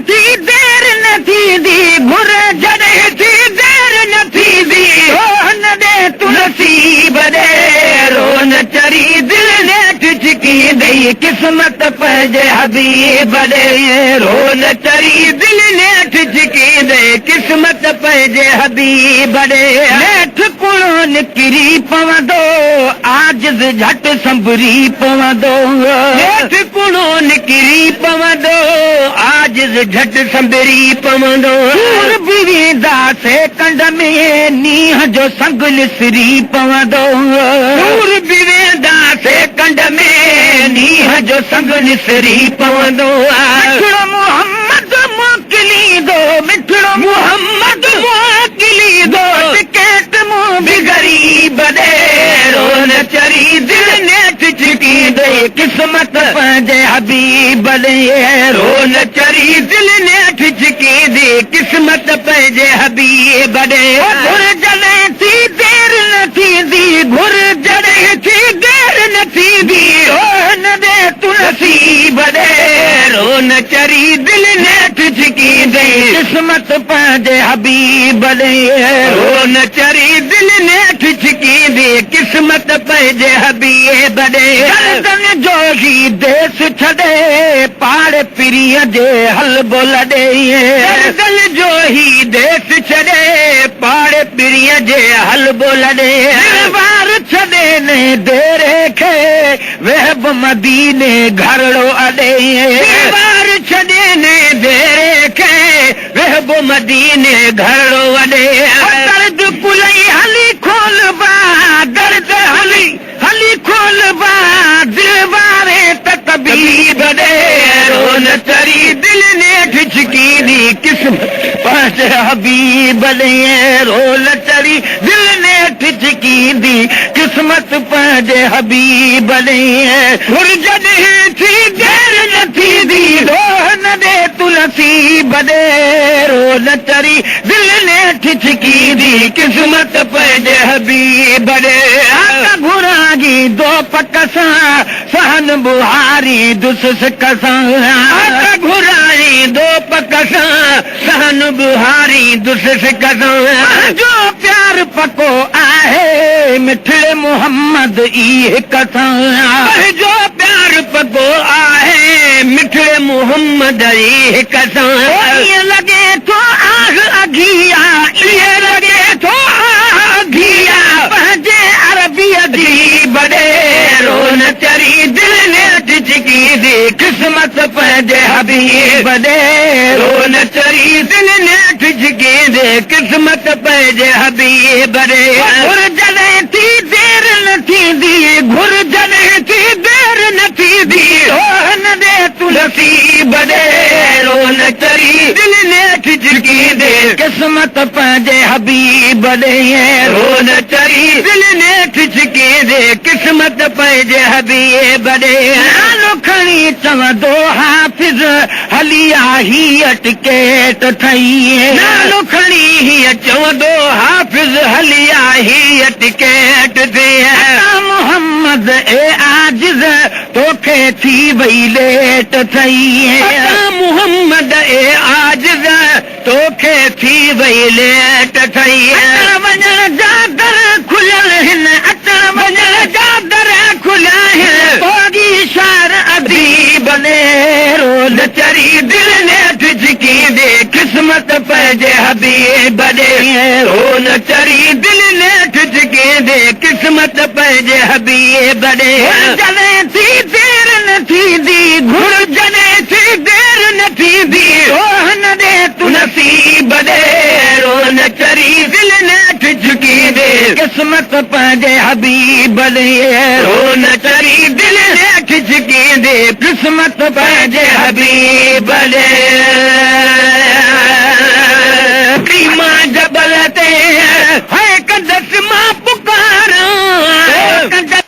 थी देर न थींदी घुर जॾहिं थी देर न थींदी रोहन ॾे तूं नसीब ॾे रोन चरी दिल नेठ छिकींदई क़िस्मत पंहिंजे हबीब ॾे रोन चरी दिल नेठ छिकींदई क़िस्मत पंहिंजे हबीब ॾे नेठ कुणो निकिरी पवंदो आजिज़ झटि संभरी पवंदो नेठ कुणो निकिरी पवंदो आजिज़ झटि संभरी पवंदो दूर बि वेंदासीं कंड में नींहं जो संग निसरी पवंदो दूर बि वेंदासीं कंड में नींहं जो संग निसरी पवंदो मिठड़ो मोहम्मद मोकिलींदो मिठड़ो मोहम्मद मोकिलींदो टिकेट मूं बि ग़रीब ॾे रोन चरी दिल नेठ छिकींदई क़िस्मत पंहिंजे हबीब ॾे रोन चरी दिल नेठ छिकींदी क़िस्मत पंहिंजे हबीब ॾे घुर जॾहिं थी देर न थींदी घुर जॾहिं थी देर न थींदी रोन ॾे तूं नसीब ॾे रोन चरी दिल नेठ छिकींदई क़िस्मत पंहिंजे हबीब ॾे रोन चरी दिल नेठ छिकींदी क़िस्मत पंहिंजे हबीब ॾे गर्दन जो ही देश छॾे पाड़ पिरीअ जे हलबो लॾे गर्दन जो ही देश छॾे पाड़ पिरीअ जे हलबो लॾे वार छॾे ने देरे खे वेहब मदीने घरड़ो अॾे वार छॾे ने देरे खे वेहब मदीने घरड़ो अॾे दर्द कुलई हली खोल बा दर्द हली हली खोल बा दिल वारे तकबीब ॾे रोन चरी दिल नेठ छिकींदी क़िस्मत पंहिंजे हबीब ॾे रोन चरी दिल नेठ छिकींदी क़िस्मत पंहिंजे हबीब ॾे घुर जॾहिं थी देर न थींदी रोहन ॾे तूं नसीब ॾे रोन चरी दिल नेठ छिकींदी क़िस्मत पंहिंजे हबीब ॾे घुरागी दो पक सां सहन बुहारी दुसुस कसां घुराई दो पक सां सहन बुहारी दुसुस कसां जो प्यार पको आहे मिठड़े मोहम्मद ई कसां जो प्यार पको आहे मिठड़े मोहम्मद ई कसां ईअं लॻे थो आग अघिया ईअं लॻे थो अघिया पंहिंजे अरबी अजीब ॾे रोन चरी दिल नेठ छिकींदी क़िस्मत पंहिंजे हबीब ॾे रोन चरी दिल नेठ छिकींदी क़िस्मत पंहिंजे हबीब ॾे घुर जॾहिं थी देर न थींदी घुर जॾहिं थी देर न थींदी रोहन ॾे तूं नसीब ॾे रोन चरी दिल नेठ छिकींदी क़िस्मत पंहिंजे हबीब ॾे रोन चरी दिल नेठ छिकींदी क़िस्मत पंहिंजे हबीब ॾे नालो खणी चवंदो हाफ़िज़ हली आई टिकेट ठही नालो खणी हीअ चवंदो हाफ़िज़ हली आई टिकेट थी मोहम्मद ए आजिज़ तोखे थी वई लेट थई मोहम्मद ए आजिज़ तोखे थी वई लेट थई वञण जा दर खुलियल हिन अचण वञण जा दर खुलिया हिन पोगी शार अदीब ॾे रोन चरी दिल नेठ छिकींदी क़िस्मत पंहिंजे हबीब ॾे रोन चरी दिल नेठ छिकींदी क़िस्मत पंहिंजे हबीब ॾे जॾहिं थी देर न थींदी घुर जॾहिं थी देर न थींदी रोहन ॾे तूं नसीब ॾे रोन चरी दिल नेठ छिकींदी क़िस्मत पंहिंजे हबीब ॾे रोन चरी दिल नेठ छिकींदी क़िस्मत पंहिंजे हबीब ॾे